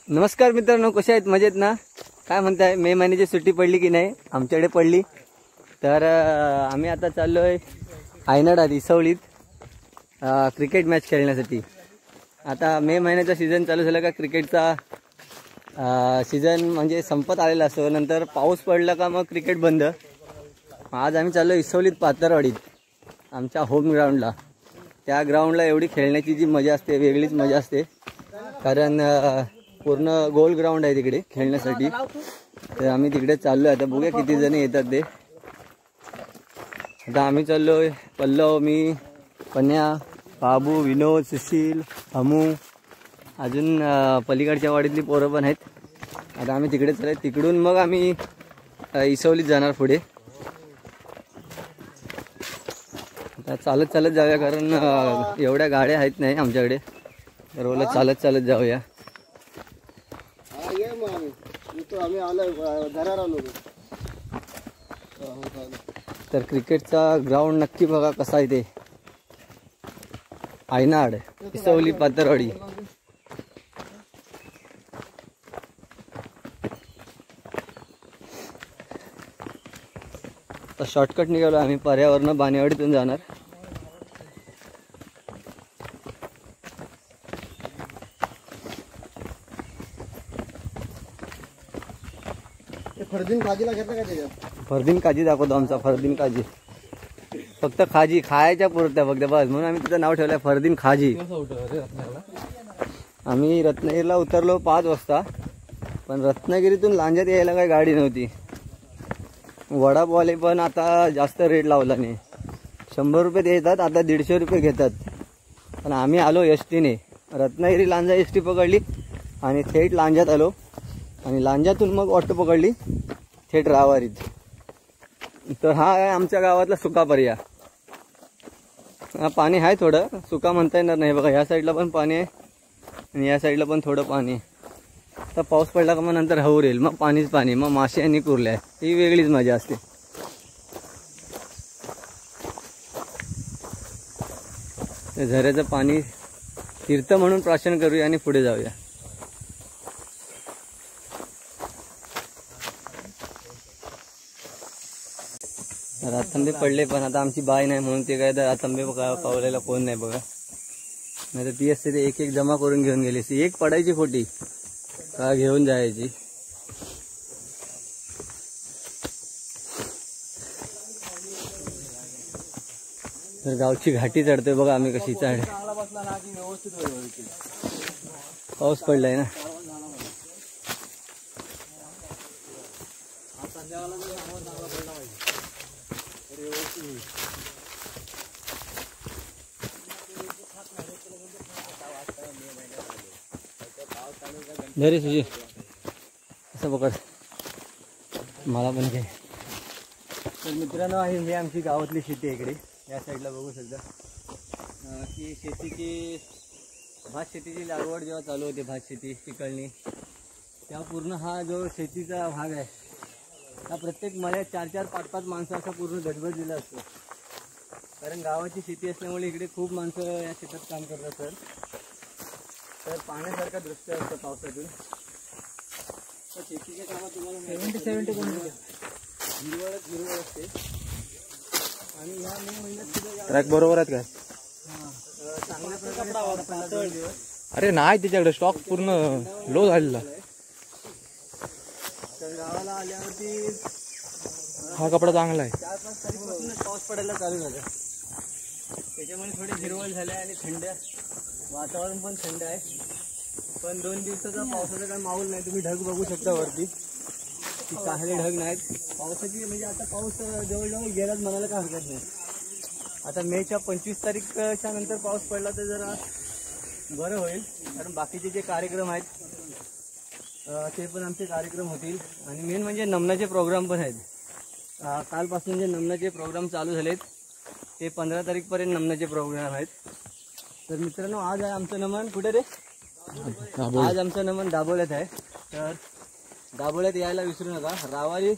नमस्कार मित्रांनो, कसे आहेत? मजेत ना? काय म्हणताय? मे महिन्याची सुट्टी पडली की नाही? आमच्याकडे पडली. तर आम्ही आता चाललोय आयनाडात इसवलीत क्रिकेट मॅच खेळण्यासाठी. आता मे महिन्याचा सीझन चालू झाला का क्रिकेटचा सीझन म्हणजे संपत आलेला असतो. नंतर पाऊस पडला का मग क्रिकेट बंद. आज आम्ही चाललो इसवलीत पातरवाडीत, आमच्या होम ग्राउंडला. त्या ग्राउंडला एवढी खेळण्याची जी मजा असते, वेगळीच मजा असते. कारण पूर्ण गोल ग्राउंड आहे तिकडे खेळण्यासाठी. तर आम्ही तिकडे चाललोय. आता बघूया किती जण येतात ते. आता आम्ही चाललोय, पल्लव, मी, पन्या, बाबू, विनोद, सुशील, हमू, अजून पलीकडच्या वाडीतली पोरं पण आहेत. आता आम्ही तिकडे चाललोय. तिकडून मग आम्ही इसवलीत जाणार पुढे. आता चालत चालत जाऊया, कारण एवढ्या गाड्या आहेत नाही आमच्याकडे. तर बोला चालत चालत जाऊया. तर क्रिकेटचा ग्राउंड नक्की बघा कसा आहे ते. आयनाड, इसवली, पातरवाडी. तर शॉर्टकट निघालो आम्ही, पर्यावरण बाणेवाडीतून जाणार. फरदीन काजीला घेतला का त्याच्यात? फरदीन काजी दाखवतो आमचा. फरदीन काजी फक्त खाजी खायच्या पुरत्या फक्त, बस. म्हणून आम्ही तिचं नाव ठेवलंय फरदीन खाजी. आम्ही रत्नागिरीला उतरलो 5 वाजता. पण रत्नागिरीतून लांजात यायला काही गाडी नव्हती. वडापावले पण आता जास्त रेट लावला नाही. 100 रुपये देतात, आता 150 रुपये घेतात. पण आम्ही आलो एसटीने. रत्नागिरी लांजा एसटी पकडली आणि थेट लांजात आलो. आणि लांजातून मग ऑटो पकडली थेट रावारीत. तर हा आहे आमच्या गावातला सुका पर्याय. पाणी आहे थोडं, सुका म्हणता येणार नाही. बघा या साईडला पण पाणी आहे आणि या साईडला पण थोडं पाणी आहे. तर पाऊस पडला का मग नंतर हवूर येईल, मग पाणीच पाणी, मग मासे आणि कुर्ल्या. ही वेगळीच मजा असते. झऱ्याचं पाणी तीर्थ म्हणून प्राशन करूया आणि पुढे जाऊया. रातंबे पडले, पण आता आमची बाय नाही म्हणून ते काय रातंबे पावलेला कोण नाही बघा. नाही तर ती असते ते एक एक जमा करून घेऊन गेली. एक पडायची खोटी का घेऊन जायची. तर गावची घाटी चढतोय बघा आम्ही कशी. चढ पाऊस पडलाय ना. घरी सुजी असं पकड, मला पण घे. तर मित्रांनो, आहे हे आमची गावातली शेती आहे. इकडे या साईडला बघू शकता की शेतीची भात शेतीची लागवड जेव्हा चालू होते, भात शेती पिकळणी, तेव्हा पूर्ण हा जो शेतीचा भाग आहे हा प्रत्येक मळ्यात 4-4, 5-5 माणसं असा पूर्ण गजबजलेला असतो. कारण गावाची शेती असल्यामुळे इकडे खूप माणसं या शेतात काम करत असतात. तर पाण्यासारखा दृश्य असतं पावसातून. तर शेतीच्या कामात तुम्हाला 70 हिरवळ असते. आणि ह्या मे महिन्यात ट्रॅक बरोबर आहेत काय? चांगल्या प्रकारे. अरे नाही, त्याच्याकडे स्टॉक पूर्ण लो झालेला. तर गावाला आल्यावरती हा कपडा चांगला आहे. 4-5 तारखेपासून पाऊस पडायला चालू झाला. त्याच्यामुळे थोडी हिरवळ झाली आणि थंड वातावरण पण थंड आहे. पण 2 दिवसाचा पावसाचा काही माहोल नाही. तुम्ही ढग बघू शकता वरती की काहिले ढग नाहीत पावसाची. म्हणजे आता पाऊस जवळजवळ गेलाच म्हणायला काय हरकत नाही. आता मेच्या 25 तारीखच्या नंतर पाऊस पडला तर जरा बरं होईल. कारण बाकीचे जे कार्यक्रम आहेत ते पण आमचे कार्यक्रम होतील. आणि मेन म्हणजे नमनाचे प्रोग्राम पण आहेत. कालपासून जे नमनाचे प्रोग्राम चालू झालेत ते 15 तारीखपर्यंत नमनाचे प्रोग्राम आहेत. तर मित्रांनो, आज आहे आमचं नमन. कुठे रे? आज आमचं नमन दाबोल्यात आहे. तर दाबोल्यात यायला विसरू नका. रावारी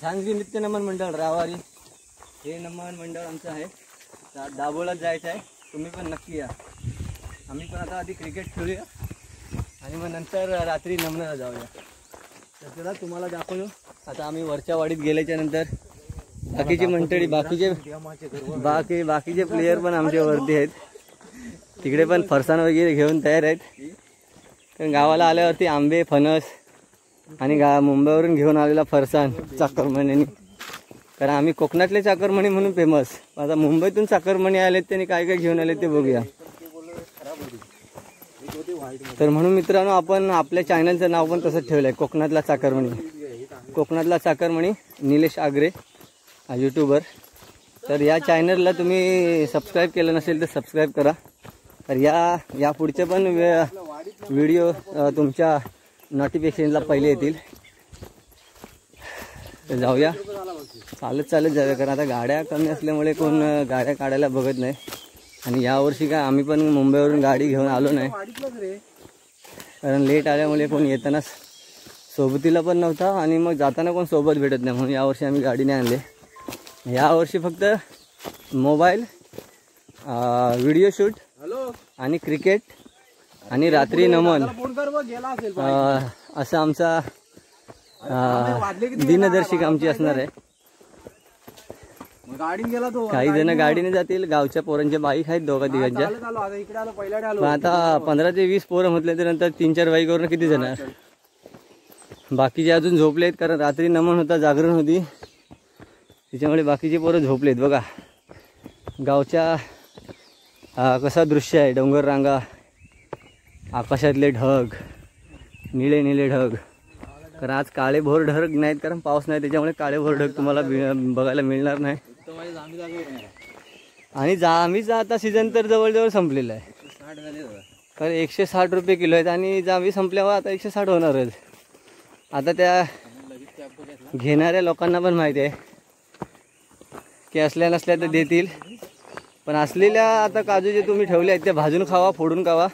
झांजगी नृत्य नमन मंडळ रावारी हे नमन मंडळ आमचं आहे. दाबोल्यात जायचं आहे. तुम्ही पण नक्की या. आम्ही पण आता आधी क्रिकेट खेळूया आणि मग नंतर रात्री नमनाला जाऊया. तर चला तुम्हाला दाखवलो. आता आम्ही वरच्या वाडीत गेल्याच्या नंतर बाकीची मंडळी बाकीचे प्लेयर पण आमच्या वरती आहेत. तिकडे पण फरसाण वगैरे घेऊन तयार आहेत. कारण गावाला आल्यावरती आंबे फणस आणि मुंबईवरून घेऊन आलेला फरसाण चाकरमणींनी. कारण आम्ही कोकणातले चाकरमणी म्हणून फेमस. आता मुंबईतून चाकरमणी आलेत त्यांनी काय काय घेऊन आले ते बघूया. तर म्हणून मित्रांनो आपण आपल्या चॅनलचं नाव पण तसंच ठेवलं आहे, कोकणातला चाकरमणी. कोकणातला चाकरमणी निलेश आगरे यूट्यूबर. तर या चॅनलला तुम्ही सबस्क्राईब केलं नसेल तर सबस्क्राईब करा. तर या पुढचे पण व्हिडिओ तुमच्या नोटिफिकेशनला पहिले येतील. तर जाऊया, चालत जाऊया. कारण आता गाड्या कमी असल्यामुळे कोण गाड्या काढायला बघत नाही. आणि यावर्षी काय आम्ही पण मुंबईवरून गाडी घेऊन आलो नाही, कारण लेट आल्यामुळे कोण येताना सोबतीला पण नव्हता आणि मग जाताना कोण सोबत भेटत नाही. म्हणून यावर्षी आम्ही गाडी नाही आणली. यावर्षी फक्त मोबाईल, व्हिडिओ शूट आणि क्रिकेट आणि रात्री नमन असं आमचा दिनदर्शिक आमची असणार आहे. काही जण गाडीने जातील, गावच्या पोरांच्या बाईक आहेत दोघा तिघांच्या. पण आता 15 ते 20 पोरं म्हटले तर नंतर 3-4 बाईकवरून किती जण आहे. बाकीचे अजून झोपलेत कारण रात्री नमन होता, जागरण होती, त्याच्यामुळे बाकीचे पोरं झोपलेत. बघा गावच्या कसा दृश्य आहे, डोंगर रांगा, आकाशातले ढग, निळे निळे ढग. कारण आज काळेभोर ढग नाहीत कारण पाऊस नाही, त्याच्यामुळे काळेभोर ढग तुम्हाला बघायला मिळणार नाही. आणि आम्ही आता सीझन तर जवळजवळ संपलेला आहे. कारण 160 रुपये किलो आहेत आणि जांभी संपल्यावर आता 160 होणारच. आता त्या घेणाऱ्या लोकांना पण माहिती आहे की असल्या नसल्या तर देतील. पण असलेल्या आता काजू जे तुम्ही ठेवले आहेत ते भाजून खावा, फोडून खावा.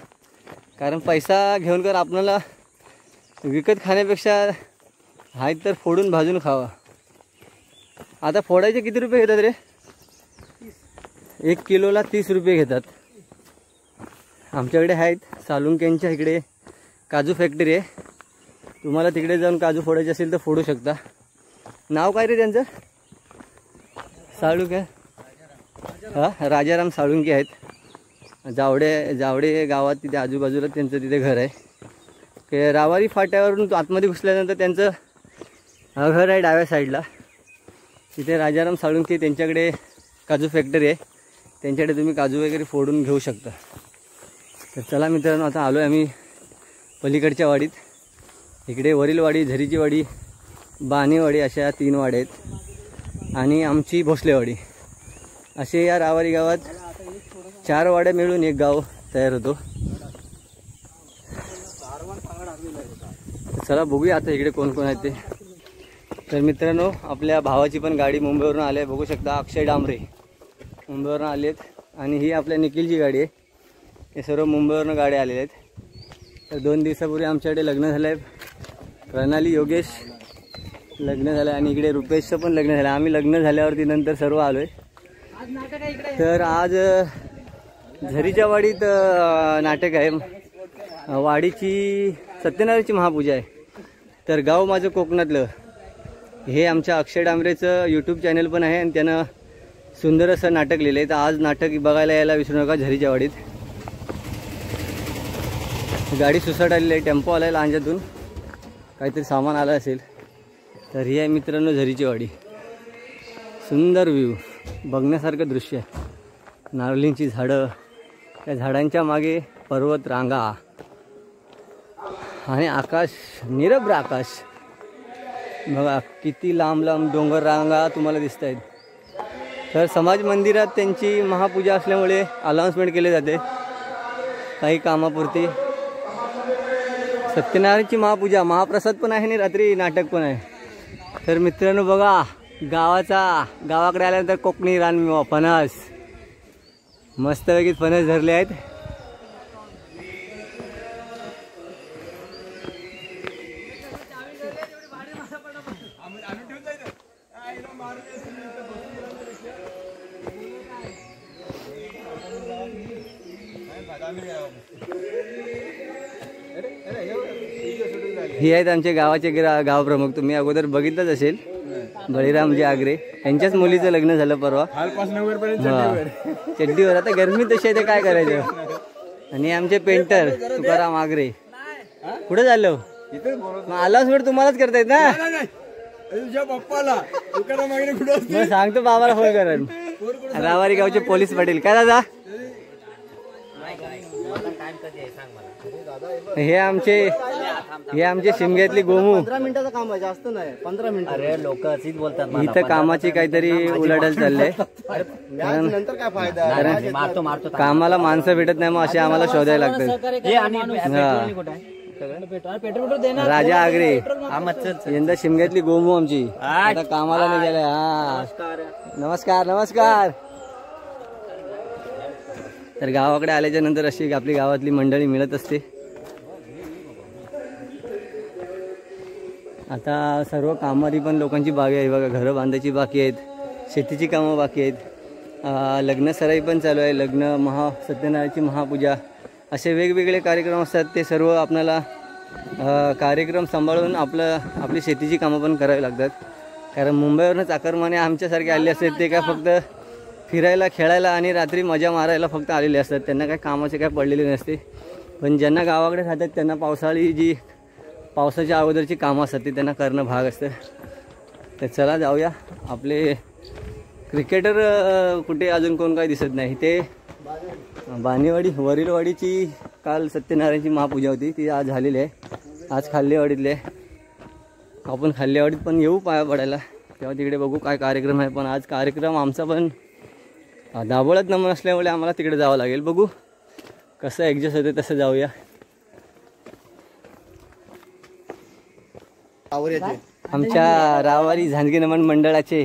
कारण पैसा घेऊन कर आपल्याला विकत खाण्यापेक्षा आहेत तर फोडून भाजून खावा. आता फोडायचे किती रुपये घेतात रे? 1 किलोला 30 रुपये घेतात. आमच्याकडे आहेत सालुंक्यांच्या इकडे काजू फॅक्टरी आहे. तुम्हाला तिकडे जाऊन काजू फोडायचे असेल तर फोडू शकता. नाव काय रे त्यांचं? साळुंके. हां, राजाराम साळुंके आहेत. जावडे गावात तिथे आजूबाजूला त्यांचं तिथे घर आहे. की रावारी फाट्यावरून आतमध्ये घुसल्यानंतर त्यांचं घर आहे डाव्या साईडला. तिथे राजाराम साळुंके त्यांच्याकडे काजू फॅक्टरी आहे. त्यांच्याकडे तुम्ही काजू वगैरे फोडून घेऊ शकता. तर चला मित्रांनो, आता आलो आहे आम्ही पलीकडच्या वाडीत. इकडे वरीलवाडी, झरीची वाडी, बाणेवाडी अशा 3 वाड्या आहेत आणि आमची भोसलेवाडी. असे या रावारी गावात 4 वाड्या मिळून एक गाव तयार होतो. चला बघूया आता इकडे कोण कोण आहेत ते. तर मित्रांनो, आपल्या भावाची पण गाडी मुंबईवरून आली आहे. बघू शकता, अक्षय डांबरे मुंबईवरून आले आहेत. आणि ही आपल्या निखिलची गाडी आहे. हे सर्व मुंबईवरून गाड्या आलेल्या आहेत. तर 2 दिवसापूर्वी आमच्याकडे लग्न झालं आहे. प्रणाली योगेश लग्न झालं आणि इकडे रुपेशचं पण लग्न झालं. आम्ही लग्न झाल्यावरती नंतर सर्व आलो आहे. तर आज झरीच्या वाडीत नाटक आहे. वाडीची सत्यनारायणची महापूजा आहे. तर गाव माझं कोकणातलं हे आमच्या अक्षय डांबरेचं यूट्यूब चॅनल पण आहे आणि त्यानं सुंदर असं नाटक लिहिलं आहे. तर आज नाटक बघायला यायला विसरू नका झरीच्या वाडीत. गाडी सुसाट आलेली आहे, टेम्पो आला आहे लांजातून, काहीतरी सामान आलं असेल. तर ही आहे मित्रांनो झरीची वाडी. सुंदर व्ह्यू, बघण्यासारखं दृश्य आहे. नारळींची झाडं, त्या झाडांच्या मागे पर्वत रांगा आणि आकाश, निरभ्र आकाश. बघा किती लांब लांब डोंगर रांगा तुम्हाला दिसत आहेत. तर समाज मंदिरात त्यांची महापूजा असल्यामुळे अनाउन्समेंट केले जाते काही कामापुरती. सत्यनारायणची महापूजा, महाप्रसाद पण आहे आणि रात्री नाटक पण आहे. तर मित्रांनो बघा, गावाकडे आल्यानंतर कोकणी रान फणस, मस्तपैकी फणस धरले आहेत. ही आहेत आमचे गावाचे गाव प्रमुख. तुम्ही अगोदर बघितलंच असेल, बळीरामजी आगरे. यांच्याच मुलीचं लग्न झालं परवा. चड्डीवर. आता गरमी तशी आहे, ते काय करायचं. आणि आमचे पेंटर तुकाराम आगरे. कुठे झालं आलाच वेळ तुम्हालाच करतायत ना. मग सांगतो बाबाला फोन करेन. रावारी गावचे पोलीस पाटील. काय दादा, हे आमचे शिमग्यातली गोमू. 15 मिनिटाचं काम आहे, जास्त नाही. 15 मिनिट. अरे लोक अशीच बोलतात. इथं कामाची काहीतरी उलाढाल चाललंय. नंतर काय फायदा. कामाला माणसं भेटत नाही, मग असे आम्हाला शोधायला लागतात. राजा आगरे यंदा शिमग्यातली गोमू आमची आता कामाला नाही गेलाय. हा नमस्कार नमस्कार. तर गावाकडे आल्याच्या नंतर अशी आपली गावातली मंडळी मिळत असते. आता सर्व कामारी पण लोकांची बाकी आहे बघा. घरं बांधायची बाकी आहेत, शेतीची कामं बाकी आहेत, लग्न सराई पण चालू आहे. लग्न, सत्यनारायणची महापूजा, असे वेगवेगळे कार्यक्रम असतात. ते सर्व आपल्याला कार्यक्रम सांभाळून आपली शेतीची कामं पण करावी लागतात. कारण मुंबईवरनं चाकरमाने आमच्यासारखे आले असतात. ते काय फक्त फिरायला, खेळायला आणि रात्री मजा मारायला फक्त आलेले असतात. त्यांना काय कामाचे काय पडलेले नसते. पण ज्यांना गावाकडे राहतात त्यांना पावसाच्या अगोदरची कामं असतात ते त्यांना करणं भाग असतं. तर चला जाऊया. आपले क्रिकेटर कुठे अजून कोण काही दिसत नाही. ते बानेवाडी वरीलवाडीची काल सत्यनारायणची महापूजा होती, ती आज झालेली आहे. आज खाल्लेवाडीतले आपण खाल्लेवाडीत पण येऊ पाया पडायला, तेव्हा तिकडे बघू काय कार्यक्रम आहे. पण आज कार्यक्रम आमचा पण दाभोळ्यात नमन असल्यामुळे आम्हाला तिकडे जावं लागेल. बघू कसं ॲडजस्ट होते तसं जाऊया. आमच्या रावारी झांजगे नमन मंडळाचे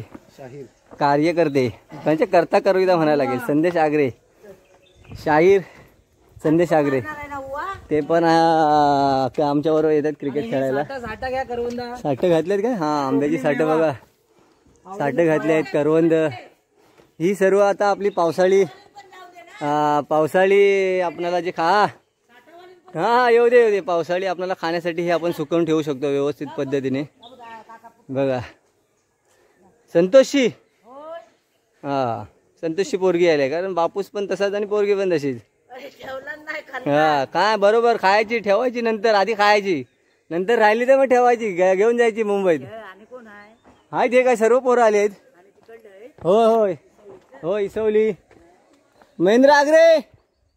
कार्यकर्ते, त्यांचे करता करूया म्हणायला लागेल, संदेश आगरे, शाहीर संदेश आगरे, ते पण आमच्याबरोबर येतात क्रिकेट खेळायला. साठं घातलेत का? हा, आंब्याची साठं बघा, साठं घातले आहेत. करवंद ही सर्व आता आपली पावसाळी आपल्याला जे हा येऊ दे पावसाळी आपल्याला खाण्यासाठी हे आपण सुकवून ठेवू शकतो व्यवस्थित पद्धतीने. बघा संतोषी, हा संतोषी पोरगी आले, कारण बापूस पण तसाच आणि पोरगी पण तशीच. हा काय बरोबर, खायची ठेवायची, नंतर आधी खायची, नंतर राहिली तर मग ठेवायची, घेऊन जायची मुंबईत. हाय ते काय सर्व पोरं आले आहेत. होय होय हो, इसवली महेंद्र आगरे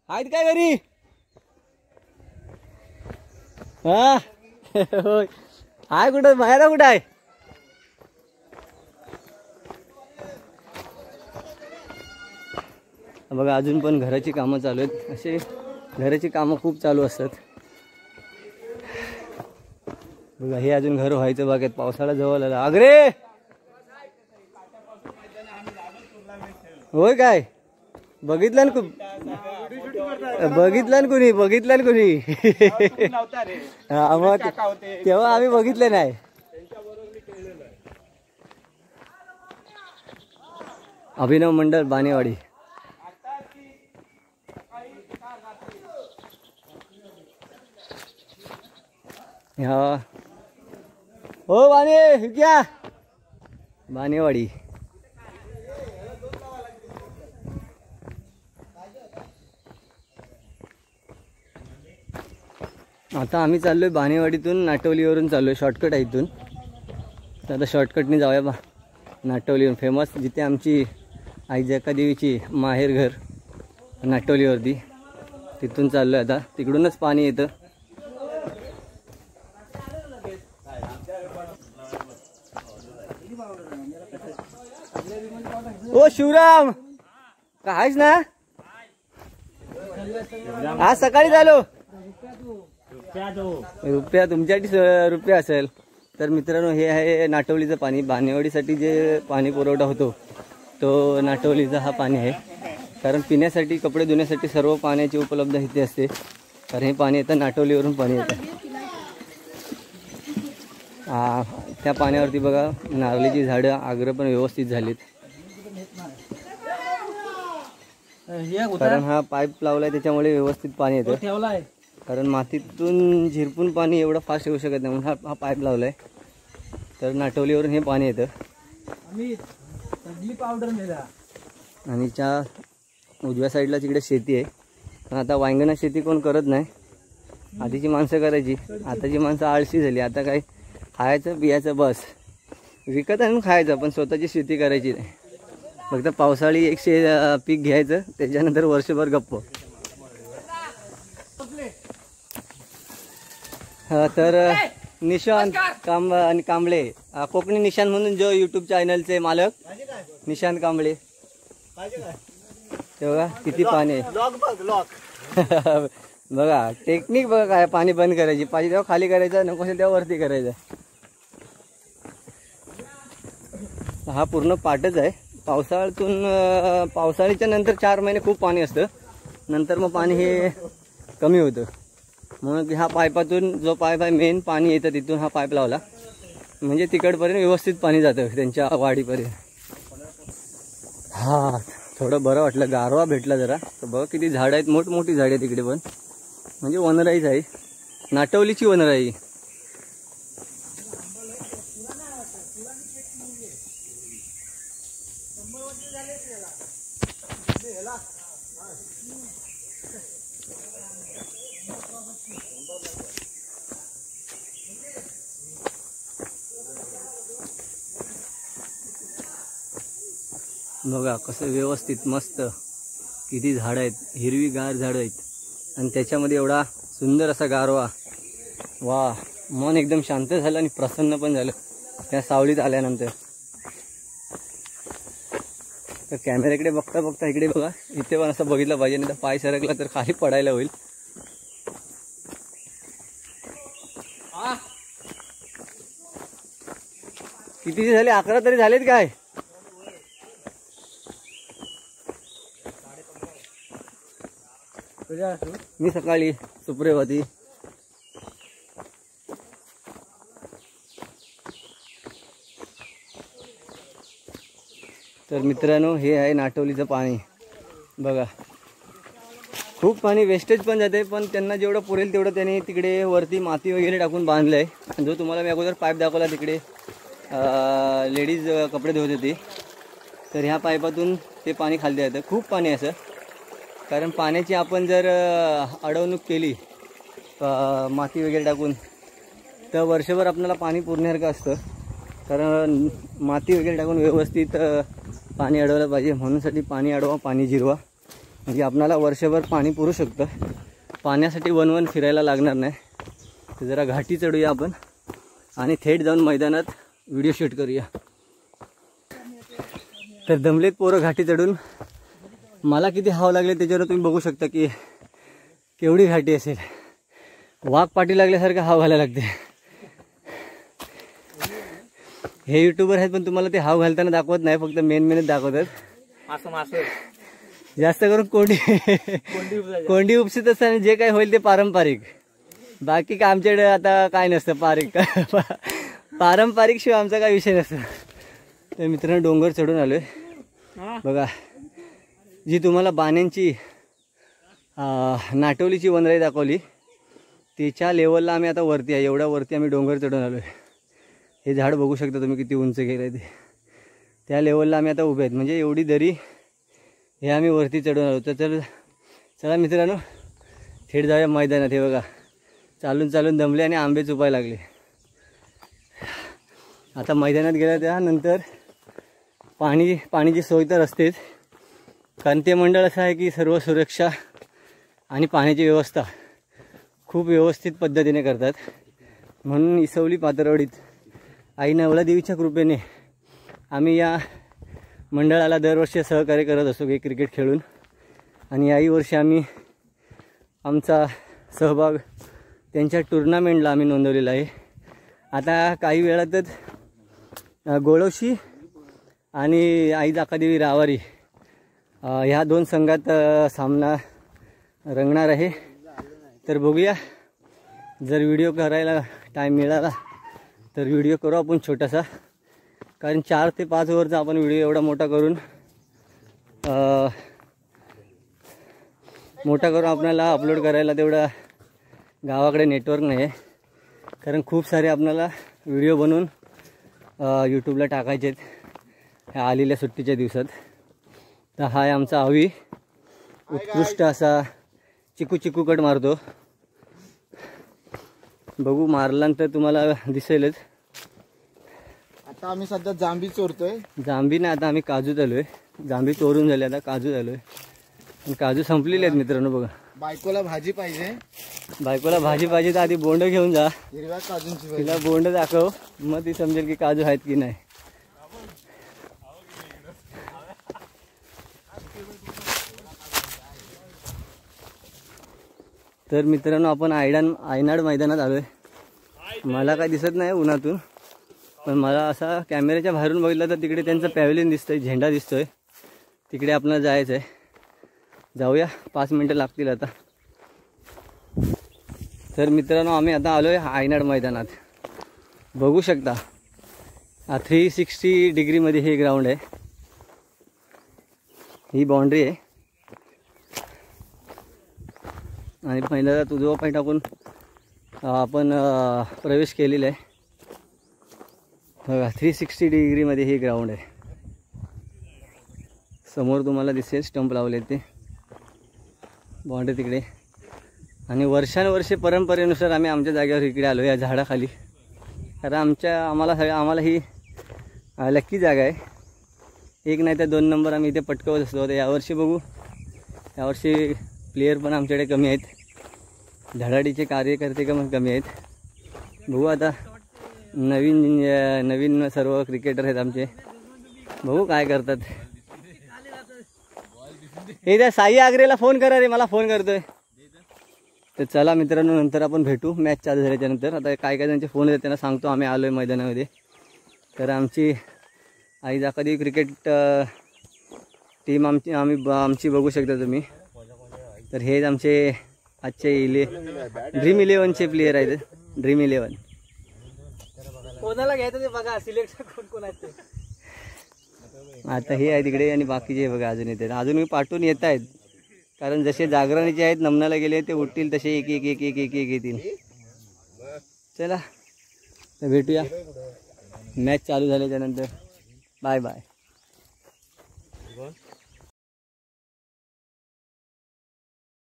आहेत काय घरी? हा होय, हाय कुठं, मायरा कुठं आहे? बघा अजून पण घराची कामं चालू आहेत. असे घराची कामं खूप चालू असतात. बघा हे अजून घर व्हायचं बागेत, पावसाळा जवळ आला. आगरे होय काय? बघितलं ना कुणी मग तेव्हा आम्ही बघितले नाही. अभिनव मंडळ बानेवाडी. हा हो क्या बानेवाडी. आता आम्ही चाललोय बानेवाडीतून, नाटवलीवरून चाललोय, शॉर्टकट आहे इथून. तर आता शॉर्टकटने जाऊया बा नाटवलीवरून. फेमस जिथे आमची आई जकादेवीची माहेर घर नाटवलीवरती, तिथून चाललोय आता. तिकडूनच पाणी येतं. ओ शिवराम का आहेस ना? आज सकाळी झालो. रुपया तुमच्यासाठी रुपया असेल. तर मित्रांनो हे आहे नाटवलीचं पाणी. बानेवाडीसाठी जे पाणी पुरवठा होतो तो नाटवलीचा हा पाणी आहे. कारण पिण्यासाठी, कपडे धुण्यासाठी सर्व पाण्याची उपलब्धता इथे असते. कारण हे पाणी येतं नाटवलीवरून पाणी येतं. त्या पाण्यावरती बघा नारळीची झाडं, आग्रह पण व्यवस्थित झालीत. कारण हा पाईप लावलाय त्याच्यामुळे व्यवस्थित पाणी येतं. कारण मातीतून झिरपून पाणी एवढं फास्ट येऊ शकत नाही, म्हणून हा पाईप लावला आहे. तर नाटवलीवरून हे पाणी येतं. पावडर नेला आणि त्या उजव्या साईडला तिकडे शेती आहे. पण आता वांगणा शेती कोण करत नाही. आधीची माणसं करायची, आताची माणसं आळशी झाली. आता काय खायचं पियाचं बस, विकत आणून खायचं, पण स्वतःची शेती करायची नाही. फक्त पावसाळी एक पीक घ्यायचं, त्याच्यानंतर वर्षभर गप्प. तर निशांत आणि कांबळे, कोकणी निशांत म्हणून जो यूट्यूब चॅनलचे मालक निशांत कांबळे, तेव्हा किती पाणी आहे बघा. टेक्निक बघा काय, पाणी बंद करायची, पाहिजे तेव्हा खाली करायचं, नको असेल तेव्हा वरती करायचं. हा पूर्ण पाटच आहे. पावसाळ्याच्या नंतर 4 महिने खूप पाणी असतं, नंतर मग पाणी हे कमी होतं. म्हणून ह्या पाईपातून, जो पाईप आहे मेन पाणी येतं तिथून हा पाईप लावला, म्हणजे तिकडपर्यंत व्यवस्थित पाणी जातं त्यांच्या वाडीपर्यंत. हा थोडं बरं वाटलं, गारवा भेटला जरा. तर बघ किती झाडं आहेत, मोठमोठी झाडं आहेत तिकडे पण, म्हणजे वनराईच आहे, नाटवलीची वनराई. बघा कसं व्यवस्थित मस्त, किती झाडं आहेत, हिरवीगार झाडं आहेत, आणि त्याच्यामध्ये एवढा सुंदर असा गारवा. वा, मन एकदम शांत झालं आणि प्रसन्न पण झालं त्या सावलीत आल्यानंतर. तर कॅमेऱ्याकडे बघता बघता इकडे बघा, इथे पण असं बघितलं पाहिजे, नाही तर पाय सरकला तर खाली पडायला होईल. किती झाले? 11 तरी झालेत काय? मी सकाळी सुप्रेवती. तर मित्रांनो, हे आहे नाटवलीचं पाणी. बघा खूप पाणी वेस्टेज पण जाते, पण त्यांना जेवढं पुरेल तेवढं त्यांनी तिकडे वरती माती वगैरे टाकून बांधलं आहे. जो तुम्हाला मी अगोदर पाईप दाखवला तिकडे लेडीज कपडे धुवत होती, तर ह्या पाईपातून ते पाणी खाली येतं. खूप पाणी असं, कारण पाण्याची आपण जर अडवणूक केली माती वगैरे टाकून, तर वर्षभर आपल्याला पाणी पुरण्यासारखं असतं. कारण माती वगैरे टाकून व्यवस्थित पाणी अडवलं पाहिजे. म्हणूनसाठी पाणी अडवा, पाणी जिरवा, म्हणजे आपल्याला वर्षभर पाणी पुरू शकतं. पाण्यासाठी वन फिरायला लागणार नाही. तर जरा घाटी चढूया आपण आणि थेट जाऊन मैदानात व्हिडिओ शूट करूया. तर दमलेत पोरं घाटी चढून. मला किती हाव लागले त्याच्यावर तुम्ही बघू शकता की केवढी घाटी असेल. वाघ पाठी लागल्यासारखं हाव घालायला लागते. हे युट्यूबर आहेत पण तुम्हाला ते हाव घालताना दाखवत नाही, फक्त मेनच दाखवतात. जास्त करून कोंडी उपसित असतं आणि जे काय होईल ते पारंपरिक. बाकी काय आमच्याकडे आता काय नसतं, पारंपरिक शिवाय आमचा काय विषय नसतो. तर मित्रांनो, डोंगर चढून आलोय. बघा, जी तुम्हाला बाण्यांची नाटवलीची वनराई दाखवली, त्याच्या लेवलला आम्ही आता वरती आहे. एवढ्या वरती आम्ही डोंगर चढून आलोय. हे झाड बघू शकता तुम्ही किती उंच गेलं ते. त्या लेवलला आम्ही आता उभे आहेत, म्हणजे एवढी दरी हे आम्ही वरती चढून आलो. तर चला मित्रांनो, थेट जाऊया मैदानात. हे बघा, चालून चालून दमले आणि आंबे चुपायला लागले. आता मैदानात गेलं त्यानंतर पाणीची सोय तर असतेच, कारण ते मंडळ असं आहे की सर्व सुरक्षा आणि पाण्याची व्यवस्था खूप व्यवस्थित पद्धतीने करतात. म्हणून इसवली पातरवडीत आई नवलादेवीच्या कृपेने आम्ही या मंडळाला दरवर्षी सहकार्य करत असतो की क्रिकेट खेळून. आणि याही वर्षी आम्ही आमचा सहभाग त्यांच्या टुर्नामेंटला आम्ही नोंदवलेला आहे. आता काही वेळातच गोळवशी आणि आई जाकादेवी रावारी ह्या 2 संघात सामना रंगणार आहे. तर बघूया, जर व्हिडिओ करायला टाईम मिळाला तर व्हिडिओ करू आपण छोटासा. कारण 4 ते 5 ओव्हरचा आपण व्हिडिओ एवढा मोठा करून आपल्याला अपलोड करायला तेवढा गावाकडे नेटवर्क नाही आहे, कारण खूप सारे आपल्याला व्हिडिओ बनवून यूट्यूबला टाकायचे आहेत ह्या आलेल्या सुट्टीच्या दिवसात. तर हा आहे आमचा आवी, उत्कृष्ट असा चिकू कट मारतो. बघू मारल्यानंतर तुम्हाला दिसेलच. आता आम्ही सध्या जांभी चोरतोय. जांभी नाही, आता आम्ही काजू झालोय. जांभी चोरून झाले, आता काजू झालोय. काजू संपलेले आहेत मित्रांनो. बघा, बायकोला भाजी पाहिजे. बायकोला भाजी पाहिजे तर आधी बोंड घेऊन जा, हिरव्या काजूंची तिला बोंड दाखव, मग ती समजेल की काजू आहेत की नाही. तर मित्रांनो आपण आयनाड मैदानात आलोय. मला काय दिसत नाही उन्हातून, पण मला असा कॅमेऱ्याच्या बाहेरून बघितलं तर तिकडे त्यांचं पॅव्हलियन दिसतंय, झेंडा दिसतोय. तिकडे आपल्याला जायचं आहे. जाऊया, 5 मिनटं लागतील आता. तर मित्रांनो आम्ही आता आलोय आयनाड मैदानात. बघू शकता 360 डिग्रीमध्ये हे ग्राउंड आहे, ही बाउंड्री आहे. आणि पहिल्यांदा तुझा पाय टाकून आपण प्रवेश केलेला आहे. बघा 360 डिग्रीमध्ये हे ग्राउंड आहे. समोर तुम्हाला दिसेल स्टंप लावले ते बाउंड्री तिकडे. आणि वर्षानुवर्षे परंपरेनुसार आम्ही आमच्या जागेवर इकडे आलो या झाडाखाली, कारण आम्हाला ही लक्की जागा आहे. 1 नाही तर 2 नंबर आम्ही इथे पटकवत असतो. तर यावर्षी बघू, यावर्षी प्लेयर पण आमच्याकडे कमी आहेत, धडाडीचे कार्यकर्ते कमी आहेत. बघू आता, नवीन सर्व क्रिकेटर आहेत आमचे, बघू काय करतात. हे त्या साई आग्रेला फोन करा रे, मला फोन करतोय. तर चला मित्रांनो, नंतर आपण भेटू मॅच चालू झाल्याच्या नंतर. आता काय त्यांचे फोन येतात त्यांना सांगतो आम्ही आलो आहे मैदानामध्ये. तर आईज एखादी क्रिकेट टीम आमची बघू शकता तुम्ही. तर हेच आमचे आजचे ड्रीम 11चे प्लेयर आहेत. ड्रीम 11 कोणाला घ्यायचं ते बघा, सिलेक्ट कोण आहेत ते. आता हे आहे तिकडे आणि बाकीचे बघा अजून येतात, अजून पाठवून येत आहेत. कारण जसे जागरणीचे आहेत नमनाला गेले ते उठतील तसे एक येतील. चला तर भेटूया मॅच चालू झाल्याच्या नंतर. Bye bye.